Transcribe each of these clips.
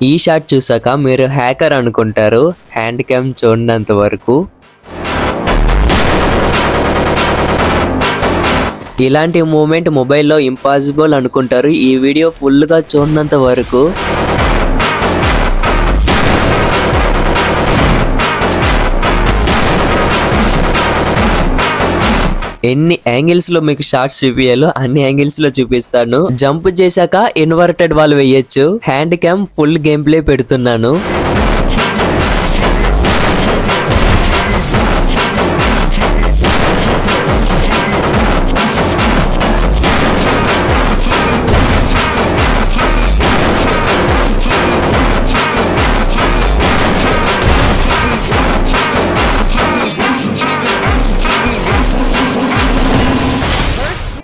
ఈ షాట్ చూసాక మీరు హ్యాకర్ అనుకుంటారు హ్యాండ్ క్యామ్ చూడనంత వరకు. ఇలాంటి మూమెంట్ మొబైల్లో ఇంపాసిబుల్ అనుకుంటారు ఈ వీడియో ఫుల్గా చూడనంత వరకు. ఎన్ని యాంగిల్స్ లో మీకు షార్ట్స్ చూపించాలో అన్ని యాంగిల్స్ లో చూపిస్తాను. జంప్ చేశాక ఇన్వర్టెడ్ వాల్ వేయచ్చు. Hand cam full game play పెడుతున్నాను.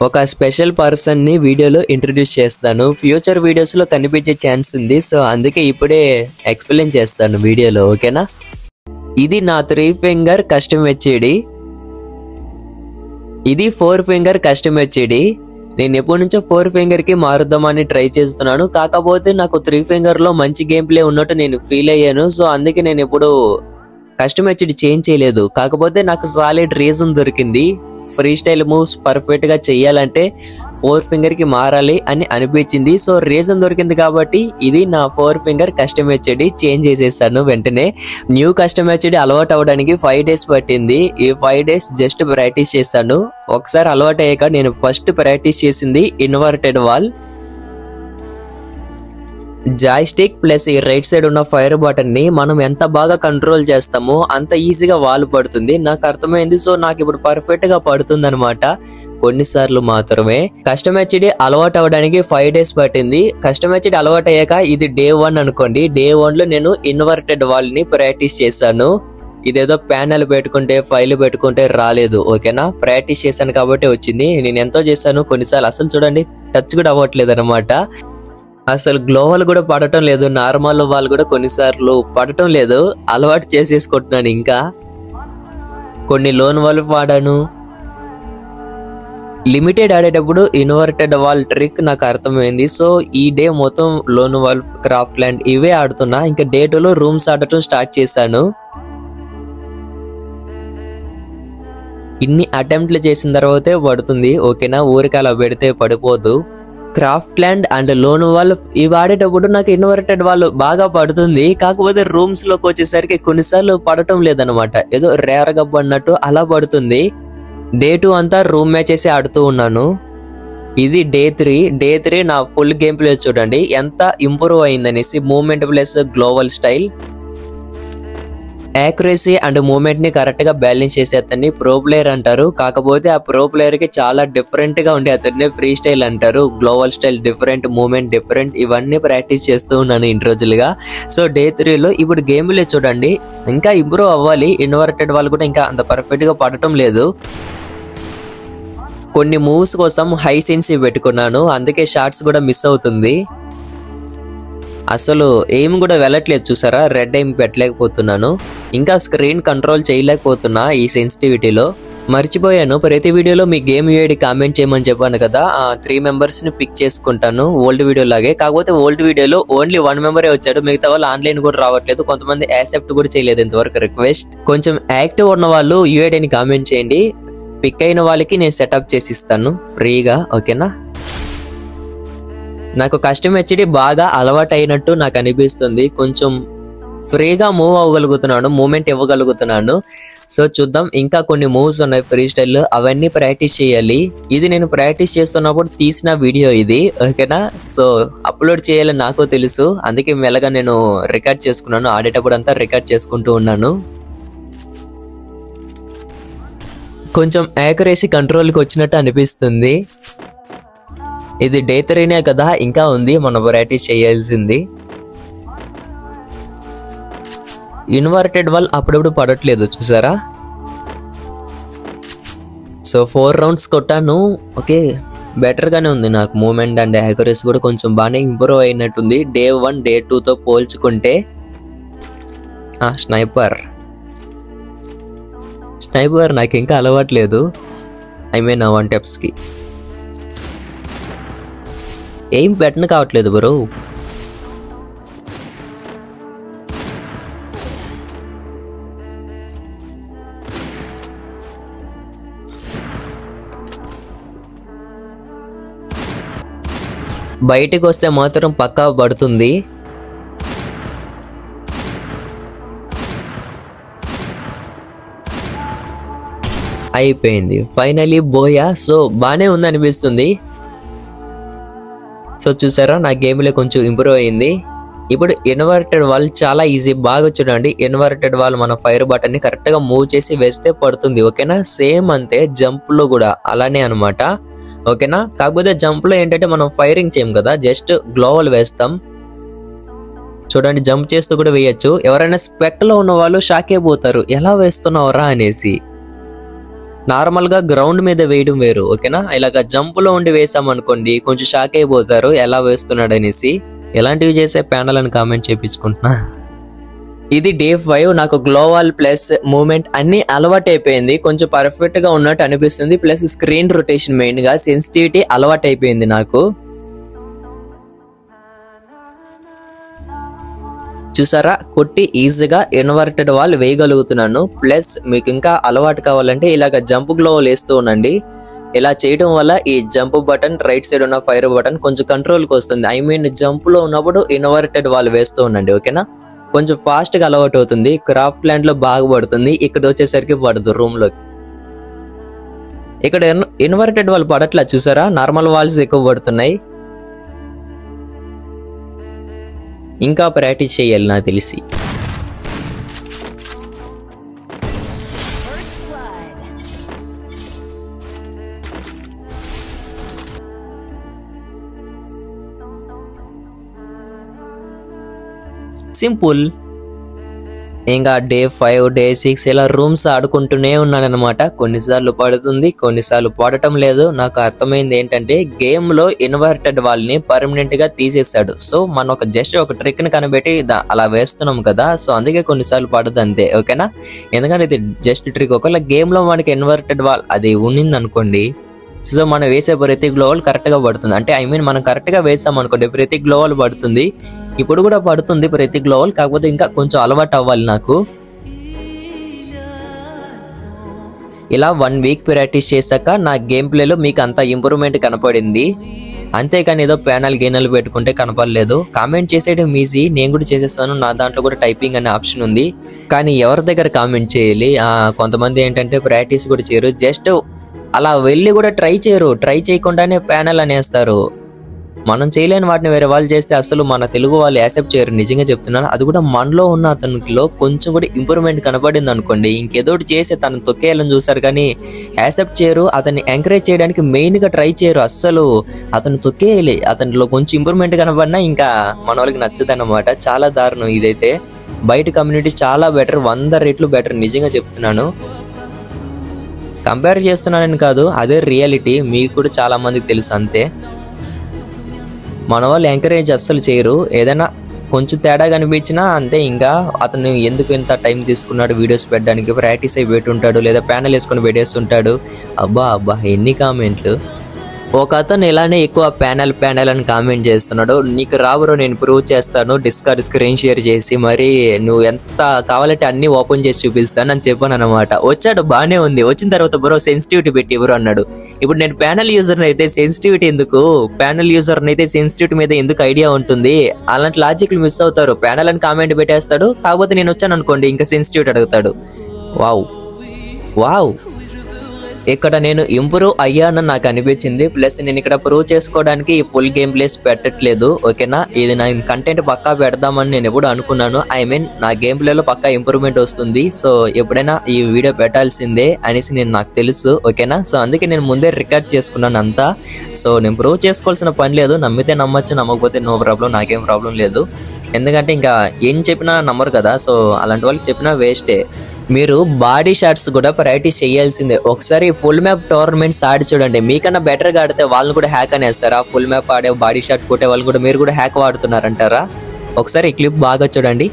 ఒక స్పెషల్ పర్సన్ ని వీడియోలో ఇంట్రడ్యూస్ చేస్తాను. ఫ్యూచర్ వీడియోస్ లో కనిపించే ఛాన్స్ ఉంది. సో అందుకే ఇప్పుడే ఎక్స్ప్లెయిన్ చేస్తాను వీడియోలో, ఓకేనా? ఇది నా 3 ఫింగర్ కస్టమ్ హెచ్డి. ఇది 4 ఫింగర్ కస్టమ్ హెచ్డి. నేను ఎప్పటి నుంచో 4 ఫింగర్ కి మారుద్దామని ట్రై చేస్తున్నాను. కాకపోతే నాకు 3 ఫింగర్ లో మంచి గేమ్ ప్లే ఉన్నట్టు నేను ఫీల్ అయ్యాను. సో అందుకే నేను ఎప్పుడు కస్టమ్ హెచ్డి చేంజ్ చేయలేదు. కాకపోతే నాకు సాలిడ్ రీజన్ దొరికింది. ఫ్రీ స్టైల్ మూవ్స్ పర్ఫెక్ట్ గా చెయ్యాలంటే 4 ఫింగర్ కి మారాలి అని అనిపించింది. సో రీజన్ దొరికింది కాబట్టి ఇది నా 4 ఫింగర్ కస్టమ్ హెచ్డి చేంజ్ చేసేసాను. వెంటనే న్యూ కస్టమ్ హెచ్డి అలవాటు అవడానికి 5 డేస్ పట్టింది. ఈ 5 డేస్ జస్ట్ ప్రాక్టీస్ చేశాను. ఒకసారి అలవాటు అయ్యాక నేను ఫస్ట్ ప్రాక్టీస్ చేసింది ఇన్వర్టెడ్ వాల్. జాయ్స్టిక్ ప్లస్ ఈ రైట్ సైడ్ ఉన్న ఫైర్ బటన్ ని మనం ఎంత బాగా కంట్రోల్ చేస్తామో అంత ఈజీగా వాల్ పడుతుంది. నాకు అర్థమైంది. సో నాకు ఇప్పుడు పర్ఫెక్ట్ గా పడుతుంది అనమాట. కొన్నిసార్లు మాత్రమే. కస్టమ్ హెచ్డి అలవాటు అవడానికి 5 డేస్ పట్టింది. కస్టమ్ హెచ్డి అలవాటు అయ్యాక ఇది డే 1 అనుకోండి. డే 1 లో నేను ఇన్వర్టెడ్ వాల్ ని ప్రాక్టీస్ చేశాను. ఇదేదో ప్యానల్ పెట్టుకుంటే ఫైల్ పెట్టుకుంటే రాలేదు, ఓకేనా? ప్రాక్టీస్ చేశాను కాబట్టి వచ్చింది. నేను ఎంతో చేశాను. కొన్నిసార్లు అసలు చూడండి టచ్ కూడా అవ్వట్లేదు అనమాట. అసలు గ్లోవల్ కూడా పడటం లేదు. నార్మల్ వాళ్ళు కూడా కొన్నిసార్లు పడటం లేదు. అలవాటు చేసేసుకుంటున్నాను. ఇంకా కొన్ని లోన్ వాల్ వాడాను. లిమిటెడ్ ఆడేటప్పుడు ఇన్వర్టెడ్ వాల్ ట్రిక్ నాకు అర్థమైంది. సో ఈ డే మొత్తం లోన్ వాల్, క్రాఫ్ట్ ల్యాండ్ ఇవే ఆడుతున్నా. ఇంకా డే 2 లో రూమ్స్ ఆడటం స్టార్ట్ చేశాను. ఇన్ని అటెంప్ట్లు చేసిన తర్వాతే పడుతుంది, ఓకేనా? ఊరికి అలా పెడితే పడిపోదు. Craft land and lone wolf ఇవి ఆడేటప్పుడు నాకు ఇన్వర్టెడ్ వాల్ బాగా పడుతుంది. కాకపోతే రూమ్స్ లోకి వచ్చేసరికి కొన్నిసార్లు పడటం లేదనమాట. ఏదో రేర్ గా పడినట్టు అలా పడుతుంది. డే 2 అంతా రూమ్ మ్యాచెస్ ఆడుతూ ఉన్నాను. ఇది డే 3. డే 3 నా ఫుల్ గేమ్ ప్లే చూడండి ఎంత ఇంప్రూవ్ అయిందనేసి. Movement plus global style, accuracy and moment ని కరెక్ట్ గా బ్యాలెన్స్ చేసే అతన్ని ప్రో ప్లేయర్ అంటారు. కాకపోతే ఆ ప్రో ప్లేయర్ కి చాలా డిఫరెంట్ గా ఉండే అతన్ని ఫ్రీ స్టైల్ అంటారు. Global style different, movement different. ఇవన్నీ ప్రాక్టీస్ చేస్తూ ఉన్నాను ఇన్ని రోజులుగా. సో డే 3 లో ఇప్పుడు గేమ్ ప్లే చూడండి ఇంకా ఇంప్రూవ్ అవ్వాలి. ఇన్వర్టెడ్ వాళ్ళు కూడా ఇంకా అంత పర్ఫెక్ట్ గా పడటం లేదు. కొన్ని మూవ్స్ కోసం హై సెన్సివ్ పెట్టుకున్నాను. అందుకే షార్ట్స్ కూడా మిస్ అవుతుంది. అసలు ఎయిమ్ కూడా వెళ్ళట్లేదు చూసారా? రెడ్ ఎయిమ్ పెట్టలేకపోతున్నాను. ఇంకా స్క్రీన్ కంట్రోల్ చేయలేకపోతున్నా ఈ సెన్సిటివిటీలో. మర్చిపోయాను, ప్రతి వీడియోలో మీ గేమ్ యూఐడి కామెంట్ చేయమని చెప్పాను కదా. 3 మెంబర్స్ ని పిక్ చేసుకుంటాను ఓల్డ్ వీడియో లాగే. కాకపోతే ఓల్డ్ వీడియోలో ఓన్లీ 1 మెంబరే వచ్చాడు. మిగతా వాళ్ళు ఆన్లైన్ కూడా రావట్లేదు. కొంతమంది యాక్సెప్ట్ కూడా చేయలేదు ఇంతవరకు రిక్వెస్ట్. కొంచెం యాక్టివ్ ఉన్న వాళ్ళు యూఐడిని కామెంట్ చేయండి. పిక్ అయిన వాళ్ళకి నేను సెటప్ చేసి ఇస్తాను ఫ్రీగా, ఓకేనా? నాకు కస్టమ్ హెచ్డి బాగా అలవాటు అయినట్టు నాకు అనిపిస్తుంది. కొంచెం ఫ్రీగా మూవ్ అవ్వగలుగుతున్నాను, మూమెంట్ ఇవ్వగలుగుతున్నాను. సో చూద్దాం, ఇంకా కొన్ని మూవ్స్ ఉన్నాయి ఫ్రీ స్టైల్, అవన్నీ ప్రాక్టీస్ చేయాలి. ఇది నేను ప్రాక్టీస్ చేస్తున్నప్పుడు తీసిన వీడియో ఇది, ఓకేనా? సో అప్లోడ్ చేయాలని నాకు తెలుసు. అందుకే మెల్లగా నేను రికార్డ్ చేసుకున్నాను. ఆడేటప్పుడు అంతా రికార్డ్ చేసుకుంటూ ఉన్నాను. కొంచెం యాక్యురసీ కంట్రోల్కి వచ్చినట్టు అనిపిస్తుంది. ఇది డే 3నే కదా, ఇంకా ఉంది మనం ప్రాక్టీస్ చేయాల్సింది. ఇన్వర్టెడ్ వాల్ అప్పుడప్పుడు పడట్లేదు చూసారా? సో 4 రౌండ్స్ కొట్టాను. ఓకే, బెటర్గానే ఉంది. నాకు మూమెంట్ అండ్ యాక్యురసీ కూడా కొంచెం బాగానే ఇంప్రూవ్ అయినట్టుంది డే 1 డే 2తో పోల్చుకుంటే. స్నైపర్ నాకు ఇంకా అలవాట్లేదు. ఐ మీన్ 1 టెప్స్కి ఏం పెట్టను కావట్లేదు బ్రో. బయటికి వస్తే మాత్రం పక్కా పడుతుంది. అయిపోయింది ఫైనలీ బోయా. సో బానే ఉంది అనిపిస్తుంది. సో చూసారా నా గేమ్లో కొంచెం ఇంప్రూవ్ అయింది. ఇప్పుడు ఇన్వర్టెడ్ వాల్ చాలా ఈజీ. బాగా చూడండి, ఇన్వర్టెడ్ వాల్ మన ఫైర్ బటన్ ని కరెక్ట్ గా మూవ్ చేసి వేస్తే పడుతుంది. ఓకేనా, సేమ్ అంతే జంప్ లో కూడా అలానే అనమాట. ఓకేనా, కాకపోతే జంప్ లో ఏంటంటే మనం ఫైరింగ్ చేయం కదా, జస్ట్ గ్లోవల్ వేస్తాం. చూడండి జంప్ చేస్తూ కూడా వేయచ్చు. ఎవరైనా స్పెక్ లో ఉన్న వాళ్ళు షాక్ అయిపోతారు, ఎలా వేస్తున్నావురా అనేసి. నార్మల్ గా గ్రౌండ్ మీద వేయడం వేరు. ఓకేనా, ఇలాగ జంప్ లో ఉండి వేసామనుకోండి కొంచెం షాక్ అయిపోతారు ఎలా వేస్తున్నాడు అనేసి. ఎలాంటివి చేసే ప్యానల్ అని కామెంట్ చేయించుకుంటున్నా. ఇది డే 5. నాకు గ్లోవాల్ ప్లస్ మూమెంట్ అన్ని అలవాటు అయిపోయింది. కొంచెం పర్ఫెక్ట్ గా ఉన్నట్టు అనిపిస్తుంది. ప్లస్ స్క్రీన్ రొటేషన్, మెయిన్ గా సెన్సిటివిటీ అలవాటు అయిపోయింది నాకు. చూసారా, కొట్టి ఈజీగా ఇన్వర్టెడ్ వాల్ వేయగలుగుతున్నాను. ప్లస్ మీకు ఇంకా అలవాటు కావాలంటే ఇలాగ జంప్ గ్లోవల్ వేస్తూ ఉండండి. ఇలా చేయడం వల్ల ఈ జంప్ బటన్, రైట్ సైడ్ ఉన్న ఫైర్ బటన్ కొంచెం కంట్రోల్కి వస్తుంది. ఐ మీన్ జంప్ లో ఉన్నప్పుడు ఇన్వర్టెడ్ వాల్ వేస్తూ ఉండండి. ఓకేనా, కొంచెం ఫాస్ట్ గా అలవాటు అవుతుంది. క్రాఫ్ట్ ల్యాండ్ లో బాగా పడుతుంది, ఇక్కడ వచ్చేసరికి పడదు రూమ్ లో. ఇక్కడ ఇన్వర్టెడ్ వాల్ పడట్లా చూసారా, నార్మల్ వాల్స్ ఎక్కువ పడుతున్నాయి. ఇంకా ప్రాక్టీస్ చేయాలి నాకు తెలిసి. సింపుల్. ఇంకా డే 5, డే 6 ఇలా రూమ్స్ ఆడుకుంటూనే ఉన్నాను అనమాట. కొన్నిసార్లు పడుతుంది, కొన్నిసార్లు పడటం లేదు. నాకు అర్థమైంది ఏంటంటే గేమ్ లో ఇన్వర్టెడ్ వాల్ ని పర్మనెంట్ గా తీసేసాడు. సో మనం జస్ట్ ఒక ట్రిక్ ని కనిపెట్టి అలా వేస్తున్నాం కదా, సో అందుకే కొన్నిసార్లు పడదు అంతే. ఓకేనా, ఎందుకంటే ఇది జస్ట్ ట్రిక్. ఒకవేళ గేమ్ లో మనకి ఇన్వర్టెడ్ వాల్ అది ఉన్నింది అనుకోండి, సో మనం వేసే ప్రతి గ్లోవల్ కరెక్ట్ గా పడుతుంది. అంటే ఐ మీన్ మనం కరెక్ట్ గా వేసాం అనుకోండి ప్రతి గ్లోవల్ పడుతుంది. ఇప్పుడు కూడా పడుతుంది ప్రతి గ్లోవల్, కాకపోతే ఇంకా కొంచెం అలవాటు అవ్వాలి నాకు. ఇలా 1 వీక్ ప్రాక్టీస్ చేశాక నా గేమ్ ప్లేలో మీకు అంత ఇంప్రూవ్మెంట్ కనపడింది. అంతేకాని ఏదో ప్యానల్ గేనల్ పెట్టుకుంటే కనపడలేదు. కామెంట్ చేసేయడం ఈజీ, నేను కూడా చేసేస్తాను. నా దాంట్లో కూడా టైపింగ్ అనే ఆప్షన్ ఉంది. కానీ ఎవరి దగ్గర కామెంట్ చేయాలి? కొంతమంది ఏంటంటే ప్రాక్టీస్ కూడా చేయరు, జస్ట్ అలా వెళ్ళి కూడా ట్రై చేయరు. ట్రై చేయకుండానే ప్యానల్ అనేస్తారు. మనం చేయలేని వాటిని వేరే వాళ్ళు చేస్తే అసలు మన తెలుగు వాళ్ళు యాక్సెప్ట్ చేయరు. నిజంగా చెప్తున్నాను. అది కూడా మనలో ఉన్న అతనిలో కొంచెం కూడా ఇంప్రూవ్మెంట్ కనపడింది అనుకోండి, ఇంకేదోటి చేసి తను తొక్కేయాలని చూస్తారు కానీ యాక్సెప్ట్ చేయరు. అతన్ని ఎంకరేజ్ చేయడానికి మెయిన్ గా ట్రై చేయరు అస్సలు. అతను తొక్కేయాలి, అతనిలో కొంచెం ఇంప్రూవ్మెంట్ కనపడినా ఇంకా మన వాళ్ళకి నచ్చదు అన్నమాట. చాలా దారుణం ఇదైతే. బయట కమ్యూనిటీ చాలా బెటర్, 100 రెట్లు బెటర్. నిజంగా చెప్తున్నాను. కంపేర్ చేస్తున్నానని కాదు, అదే రియాలిటీ. మీకు కూడా చాలా మందికి తెలుసు అంతే. మన వాళ్ళు ఎంకరేజ్ అస్సలు చేయరు. ఏదైనా కొంచెం తేడా కనిపించినా అంతే, ఇంకా అతను ఎందుకు ఇంత టైం తీసుకున్నాడు వీడియోస్ పెట్టడానికి, ప్రాక్టీస్ అయి పెట్టుంటాడు, లేదా ప్యానల్ వేసుకొని పెట్టేస్తుంటాడు. అబ్బా అబ్బా ఎన్ని కామెంట్లు. ఒక అతను ఇలానే ఎక్కువ ప్యానల్ అని కామెంట్ చేస్తున్నాడు. నీకు రాబరో నేను ప్రూవ్ చేస్తాను, డిస్కార్డ్ స్క్రీన్ షేర్ చేసి మరి నువ్వు ఎంత కావాలంటే అన్ని ఓపెన్ చేసి చూపిస్తాను అని చెప్పాను అనమాట. వచ్చాడు, బానే ఉంది. వచ్చిన తర్వాత బ్రో సెన్సిటివిటీ పెట్టి ఎవరు అన్నాడు. ఇప్పుడు నేను ప్యానల్ యూజర్ అయితే సెన్సిటివిటీ ఎందుకు, ప్యానల్ యూజర్ అయితే సెన్సిటివిటీ మీద ఎందుకు ఐడియా ఉంటుంది? అలాంటి లాజిక్లు మిస్ అవుతారు. ప్యానల్ అని కామెంట్ పెట్టేస్తాడు, కాకపోతే నేను వచ్చాను అనుకోండి ఇంకా సెన్సిటివిటీ అడుగుతాడు. వావ్ వావ్, ఇక్కడ నేను ఇంప్రూవ్ అయ్యానని నాకు అనిపించింది. ప్లస్ నేను ఇక్కడ ప్రూవ్ చేసుకోవడానికి ఫుల్ గేమ్ ప్లేస్ పెట్టట్లేదు. ఓకేనా, ఇది నా కంటెంట్ పక్కా పెడదామని నేను ఎప్పుడు అనుకున్నాను. ఐ మీన్ నా గేమ్ ప్లేలో పక్కా ఇంప్రూవ్మెంట్ వస్తుంది. సో ఎప్పుడైనా ఈ వీడియో పెట్టాల్సిందే అనేసి నాకు తెలుసు. ఓకేనా, సో అందుకే నేను ముందే రికార్డ్ చేసుకున్నాను అంతా. సో నేను ప్రూవ్ చేసుకోవాల్సిన పని లేదు. నమ్మితే నమ్మచ్చు, నమ్మకపోతే నో ప్రాబ్లం, నాకేం ప్రాబ్లం లేదు. ఎందుకంటే ఇంకా ఏం చెప్పినా నమ్మరు కదా, సో అలాంటి వాళ్ళకి చెప్పినా వేస్టే. మీరు బాడీ షాట్స్ కూడా ప్రాక్టీస్ చేయాల్సిందే. ఒకసారి ఫుల్ మ్యాప్ టోర్నమెంట్స్ ఆడి చూడండి. మీకన్నా బెటర్గా ఆడితే వాళ్ళని కూడా హ్యాక్ అనేస్తారా? ఫుల్ మ్యాప్ ఆడే బాడీ షాట్ కొట్టే వాళ్ళు కూడా మీరు కూడా హ్యాక్ వాడుతున్నారంటారా? ఒకసారి ఈ క్లిప్ బాగా చూడండి.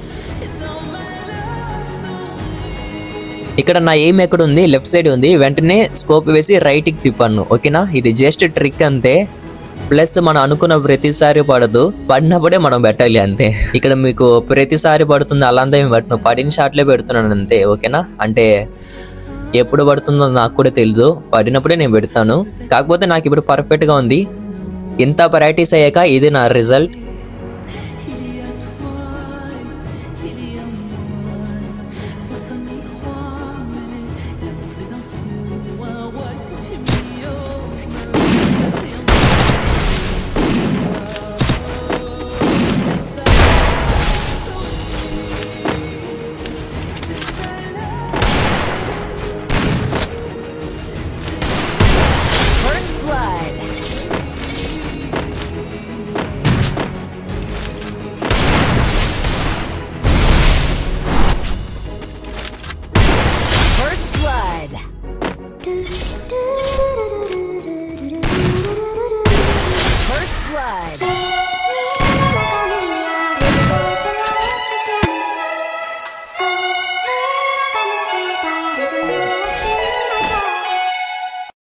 ఇక్కడ నా ఎయిమ్ ఎక్కడ ఉంది, లెఫ్ట్ సైడ్ ఉంది. వెంటనే స్కోప్ వేసి రైట్కి తిప్పాను. ఓకేనా, ఇది జస్ట్ ట్రిక్ అంతే. ప్లస్ మనం అనుకున్న ప్రతిసారి పడదు, పడినప్పుడే మనం పెట్టాలి అంతే. ఇక్కడ మీకు ప్రతిసారి పడుతుంది అలాంతా ఏమి పెట్టను, పడిన షాట్లే పెడుతున్నాను అంతే. ఓకేనా, అంటే ఎప్పుడు పడుతుందో నాకు కూడా తెలియదు, పడినప్పుడే నేను పెడతాను. కాకపోతే నాకు ఇప్పుడు పర్ఫెక్ట్గా ఉంది. ఇంత ప్రాక్టీస్ అయ్యాక ఇది నా రిజల్ట్.